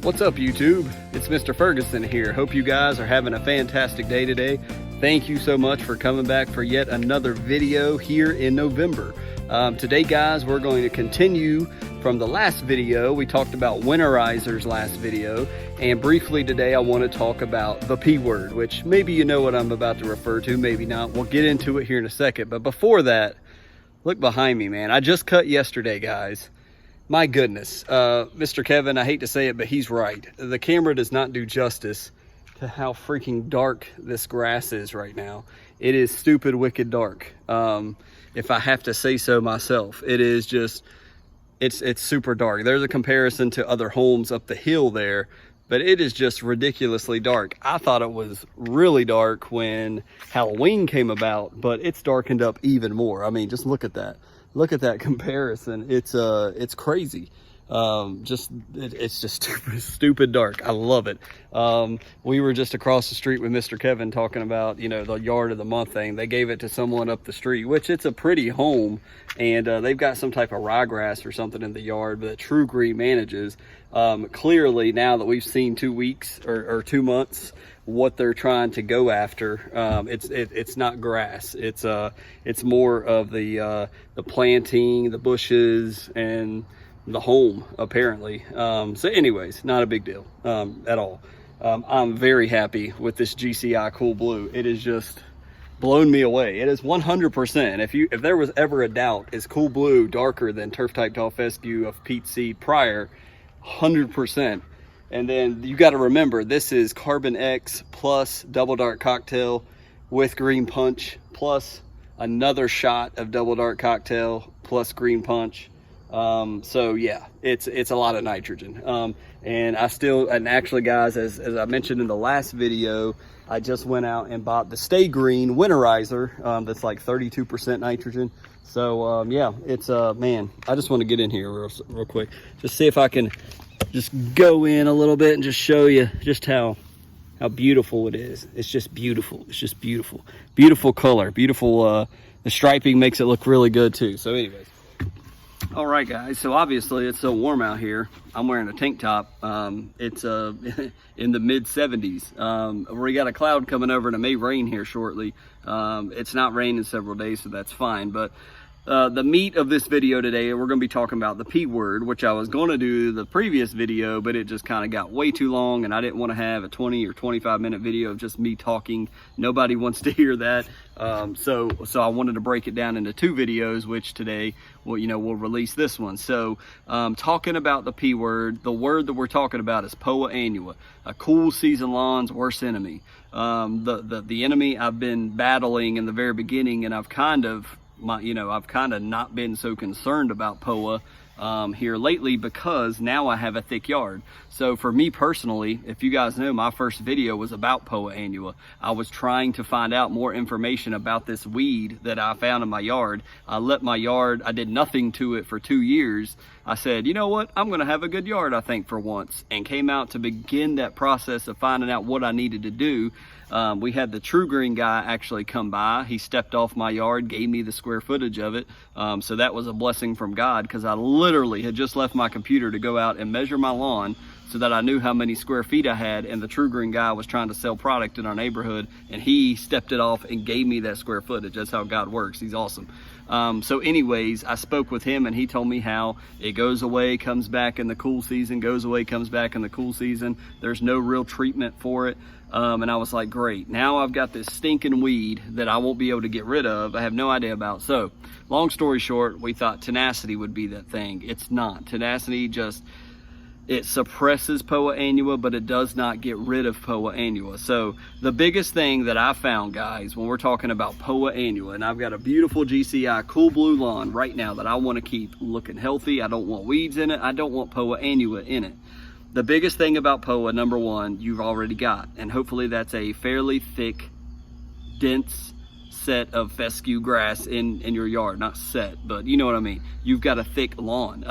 What's up, YouTube? It's Mr. Ferguson here. Hope you guys are having a fantastic day today. Thank you so much for coming back for yet another video here in November. Today, guys, we're going to continue from the last video. We talked about winterizers last video, and briefly today I want to talk about the P word, which maybe you know what I'm about to refer to, maybe not. We'll get into it here in a second, but before that, look behind me, man. I just cut yesterday, guys. My goodness, Mr. Kevin, I hate to say it, but he's right. The camera does not do justice to how freaking dark this grass is right now. It is stupid, wicked dark. If I have to say so myself, it is just, it's super dark. There's a comparison to other homes up the hill there, but it is just ridiculously dark. I thought it was really dark when Halloween came about, but it's darkened up even more. I mean, just look at that. Look at that comparison. It's crazy. It's just stupid dark. I love it. We were just across the street with Mr. Kevin talking about, you know, the yard of the month thing. They gave it to someone up the street, which it's a pretty home, and they've got some type of ryegrass or something in the yard that True Green manages. Clearly, now that we've seen 2 weeks or 2 months, what they're trying to go after, it's not grass. It's more of the planting, the bushes, and the home, apparently. So anyways, not a big deal at all. I'm very happy with this GCI Cool Blue. It has just blown me away. It is 100%. If there was ever a doubt, is Cool Blue darker than Turf Type Tall Fescue of peat seed prior? 100%. And then you got to remember, this is Carbon X plus Double Dark Cocktail with Green Punch plus another shot of Double Dark Cocktail plus Green Punch. So yeah, it's a lot of nitrogen. And actually, guys, as I mentioned in the last video, I just went out and bought the Stay Green winterizer, that's like 32% nitrogen. So yeah, it's man, I just want to get in here real quick, just see if I can just go in a little bit and just show you just how beautiful it is. It's just beautiful. It's just beautiful. Beautiful color, beautiful. The striping makes it look really good too. So anyways, all right, guys, so obviously it's so warm out here. I'm wearing a tank top. It's in the mid 70s. We got a cloud coming over and it may rain here shortly. It's not raining several days, so that's fine. But the meat of this video today, we're going to be talking about the P word, which I was going to do the previous video, but it just kind of got way too long, and I didn't want to have a 20 or 25 minute video of just me talking. Nobody wants to hear that. So I wanted to break it down into 2 videos, which today we'll release this one. So talking about the P word, the word that we're talking about is Poa Annua, a cool season lawn's worst enemy. The enemy I've been battling in the very beginning, and I've kind of not been so concerned about Poa here lately, because now I have a thick yard. So for me personally, if you guys know, my first video was about Poa Annua. I was trying to find out more information about this weed that I found in my yard. I did nothing to it for 2 years. I said, you know what, I'm gonna have a good yard, I think, for once, and came out to begin that process of finding out what I needed to do. We had the True Green guy actually come by. He stepped off my yard, gave me the square footage of it. So that was a blessing from God, because I literally had just left my computer to go out and measure my lawn so that I knew how many square feet I had, and the True Green guy was trying to sell product in our neighborhood, and he stepped it off and gave me that square footage. That's how God works. He's awesome. So anyways, I spoke with him, and he told me how it goes away, comes back in the cool season, goes away, comes back in the cool season. There's no real treatment for it. And I was like, great, now I've got this stinking weed that I won't be able to get rid of. I have no idea about. So long story short, we thought tenacity would be that thing. It's not. Tenacity it suppresses Poa Annua, but it does not get rid of Poa Annua. So the biggest thing that I found, guys, when we're talking about Poa Annua, and I've got a beautiful GCI Cool Blue lawn right now that I want to keep looking healthy. I don't want weeds in it. I don't want Poa Annua in it. The biggest thing about Poa, number one, you've already got, and hopefully that's a fairly thick, dense set of fescue grass in your yard. Not set, but you know what I mean. You've got a thick lawn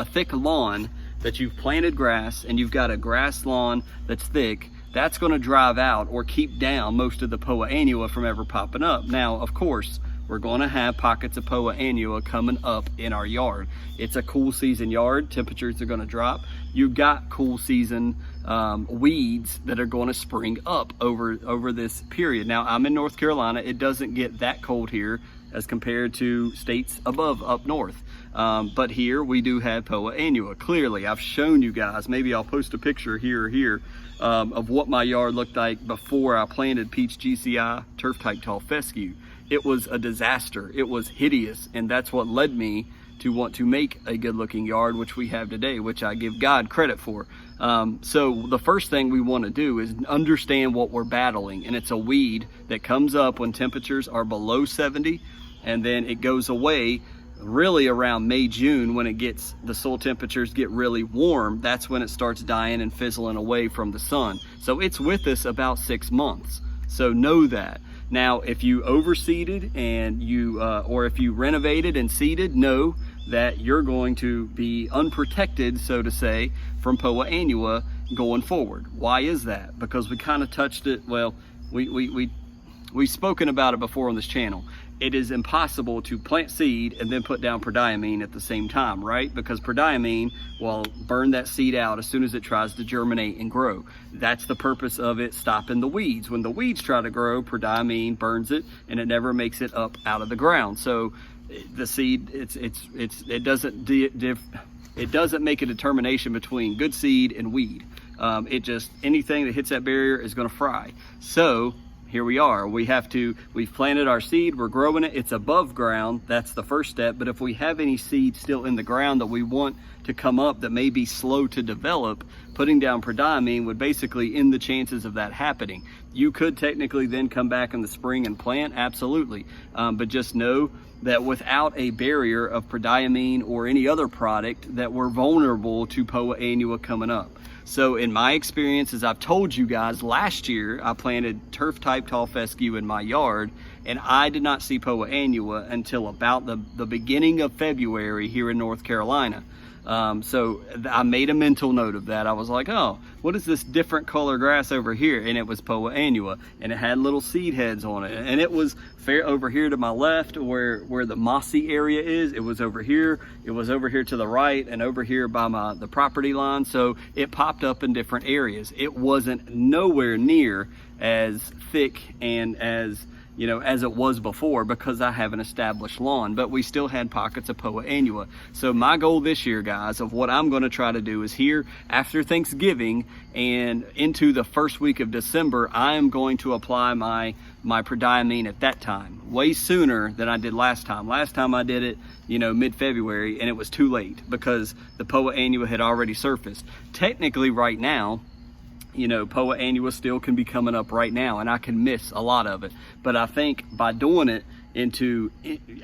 that you've planted grass, and you've got a grass lawn that's thick. That's going to drive out or keep down most of the Poa Annua from ever popping up. Now, of course, we're going to have pockets of Poa Annua coming up in our yard. It's a cool season yard. Temperatures are going to drop. You've got cool season weeds that are going to spring up over this period. Now, I'm in North Carolina. It doesn't get that cold here as compared to states above up north. But here we do have Poa Annua. Clearly, I've shown you guys, maybe I'll post a picture here or here, of what my yard looked like before I planted Peach GCI turf type tall fescue. It was a disaster. It was hideous, and that's what led me to want to make a good looking yard, which we have today, which I give God credit for. So the first thing we want to do is understand what we're battling, and it's a weed that comes up when temperatures are below 70, and then it goes away really around May, June, when the soil temperatures get really warm. That's when it starts dying and fizzling away from the sun. So it's with us about 6 months. So know that. Now, if you overseeded and or if you renovated and seeded, know that you're going to be unprotected, so to say, from Poa Annua going forward. Why is that? Because we kind of touched it. Well, we've spoken about it before on this channel. It is impossible to plant seed and then put down prodiamine at the same time, right? Because prodiamine will burn that seed out as soon as it tries to germinate and grow. That's the purpose of it stopping the weeds. When the weeds try to grow, prodiamine burns it and it never makes it up out of the ground. So the seed, it doesn't make a determination between good seed and weed. Anything that hits that barrier is going to fry. So here we are. We've planted our seed, we're growing it, it's above ground. That's the first step. But if we have any seed still in the ground that we want to come up that may be slow to develop, putting down prodiamine would basically end the chances of that happening. You could technically then come back in the spring and plant, absolutely. But just know that without a barrier of prodiamine or any other product, that we're vulnerable to Poa Annua coming up. So in my experience, as I've told you guys, last year I planted turf type tall fescue in my yard, and I did not see Poa Annua until about the beginning of February here in North Carolina. So I made a mental note of that. I was like, oh, what is this different color grass over here? And it was Poa Annua, and it had little seed heads on it. And it was fair over here to my left where the mossy area is. It was over here. It was over here to the right and over here by the property line. So it popped up in different areas. It wasn't nowhere near as thick and as it was before, because I have an established lawn, but we still had pockets of Poa Annua. So my goal this year, guys, of what I'm going to try to do is here after Thanksgiving and into the first week of December, I am going to apply my prodiamine at that time, way sooner than I did last time. Last time I did it, mid-February, and it was too late because the Poa Annua had already surfaced. Technically right now, Poa Annua still can be coming up right now, and I can miss a lot of it. But I think by doing it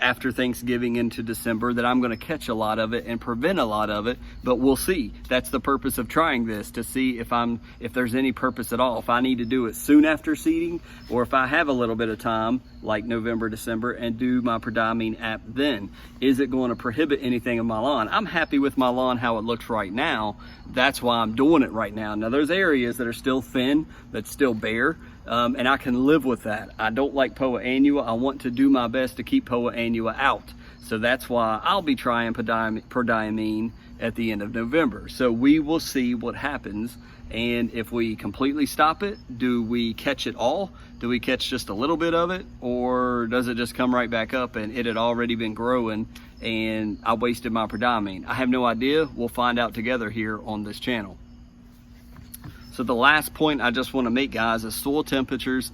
after Thanksgiving into December, that I'm going to catch a lot of it and prevent a lot of it. But we'll see. That's the purpose of trying this, to see if there's any purpose at all. If I need to do it soon after seeding, or if I have a little bit of time, like November, December, and do my prodiamine app then. Is it going to prohibit anything in my lawn? I'm happy with my lawn how it looks right now. That's why I'm doing it right now. Now there's areas that are still thin, that's still bare, and I can live with that. I don't like Poa Annua. I want to do my best to keep Poa Annua out. So that's why I'll be trying prodiamine at the end of November. So we will see what happens. And if we completely stop it, do we catch it all? Do we catch just a little bit of it? Or does it just come right back up and it had already been growing and I wasted my prodiamine? I have no idea. We'll find out together here on this channel. So the last point I just want to make, guys, is soil temperatures.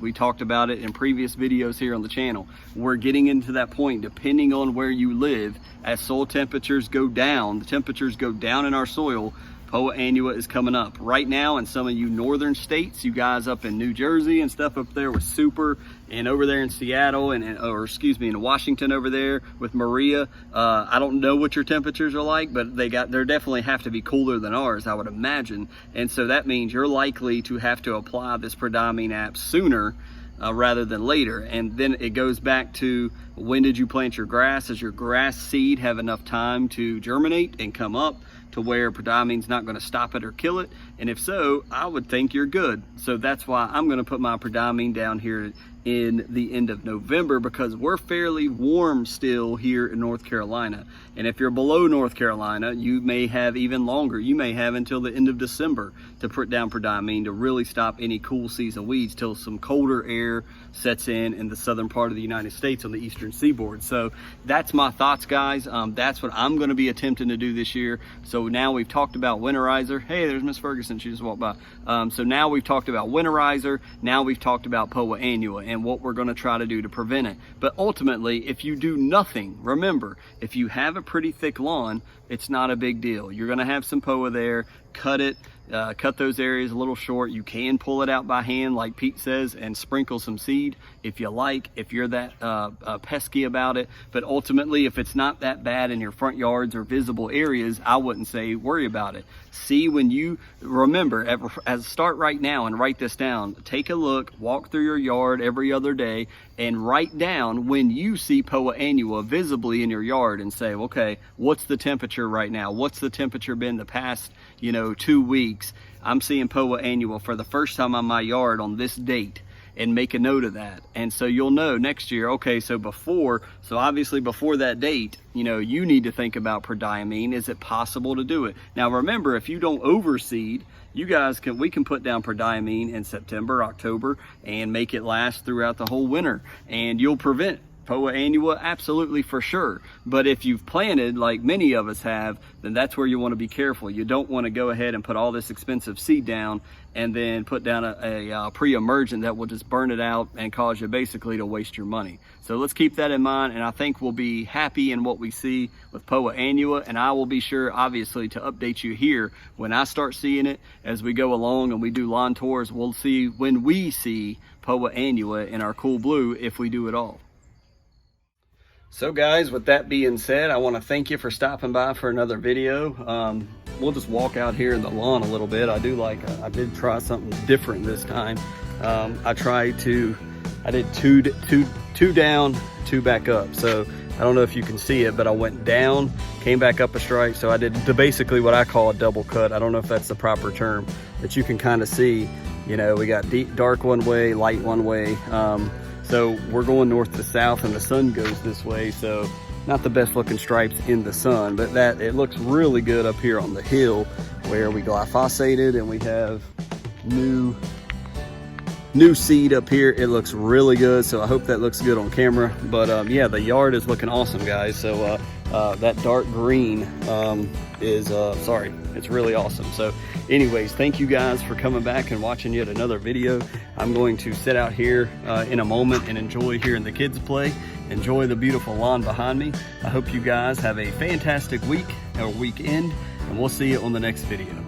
We talked about it in previous videos here on the channel. We're getting into that point, depending on where you live, as soil temperatures go down, the temperatures go down in our soil, Poa Annua is coming up. Right now in some of you northern states, you guys up in New Jersey and stuff up there with Super, and over there in Seattle, in Washington over there with Maria. I don't know what your temperatures are like, but they definitely have to be cooler than ours, I would imagine. And so that means you're likely to have to apply this prodiamine app sooner rather than later. And then it goes back to, when did you plant your grass? Does your grass seed have enough time to germinate and come up to where prodiamine's not going to stop it or kill it? And if so, I would think you're good. So that's why I'm going to put my prodiamine down here in the end of November, because we're fairly warm still here in North Carolina. And if you're below North Carolina, you may have even longer. You may have until the end of December to put down prodiamine to really stop any cool season weeds till some colder air sets in the southern part of the United States on the eastern seaboard. So that's my thoughts, guys. That's what I'm going to be attempting to do this year. So now we've talked about winterizer. Hey, there's Miss Ferguson. She just walked by. So now we've talked about winterizer. Now we've talked about Poa Annua and what we're going to try to do to prevent it. But ultimately, if you do nothing, remember, if you have a pretty thick lawn, it's not a big deal. You're going to have some Poa there. Cut it. Cut those areas a little short. You can pull it out by hand, like Pete says, and sprinkle some seed if you like, if you're that pesky about it. But ultimately, if it's not that bad in your front yards or visible areas, I wouldn't say worry about it. See, when you remember, as start right now and write this down, take a look, walk through your yard every other day and write down when you see Poa Annua visibly in your yard and say, okay, what's the temperature right now? What's the temperature been the past, 2 weeks? I'm seeing Poa Annua for the first time on my yard on this date, and make a note of that. And so you'll know next year, okay, so obviously before that date, you need to think about prodiamine. Is it possible to do it? Now remember, if you don't overseed, we can put down prodiamine in September, October, and make it last throughout the whole winter, and you'll prevent Poa Annua, absolutely, for sure. But if you've planted, like many of us have, then that's where you want to be careful. You don't want to go ahead and put all this expensive seed down and then put down a pre-emergent that will just burn it out and cause you basically to waste your money. So let's keep that in mind, and I think we'll be happy in what we see with Poa Annua, and I will be sure, obviously, to update you here when I start seeing it as we go along and we do lawn tours. We'll see when we see Poa Annua in our cool blue, if we do at all. So guys, with that being said, I want to thank you for stopping by for another video. We'll just walk out here in the lawn a little bit. I did try something different this time. I did two down, two back up. So I don't know if you can see it, but I went down, came back up a stripe. So I did basically what I call a double cut. I don't know if that's the proper term, but you can kind of see, we got dark one way, light one way. So we're going north to south and the sun goes this way. So not the best looking stripes in the sun, but it looks really good up here on the hill where we glyphosated and we have new seed up here. It looks really good. So I hope that looks good on camera, but yeah, the yard is looking awesome, guys. So that dark green it's really awesome. So anyways, thank you guys for coming back and watching yet another video. I'm going to sit out here in a moment and enjoy hearing the kids play, enjoy the beautiful lawn behind me. I hope you guys have a fantastic week or weekend, and we'll see you on the next video.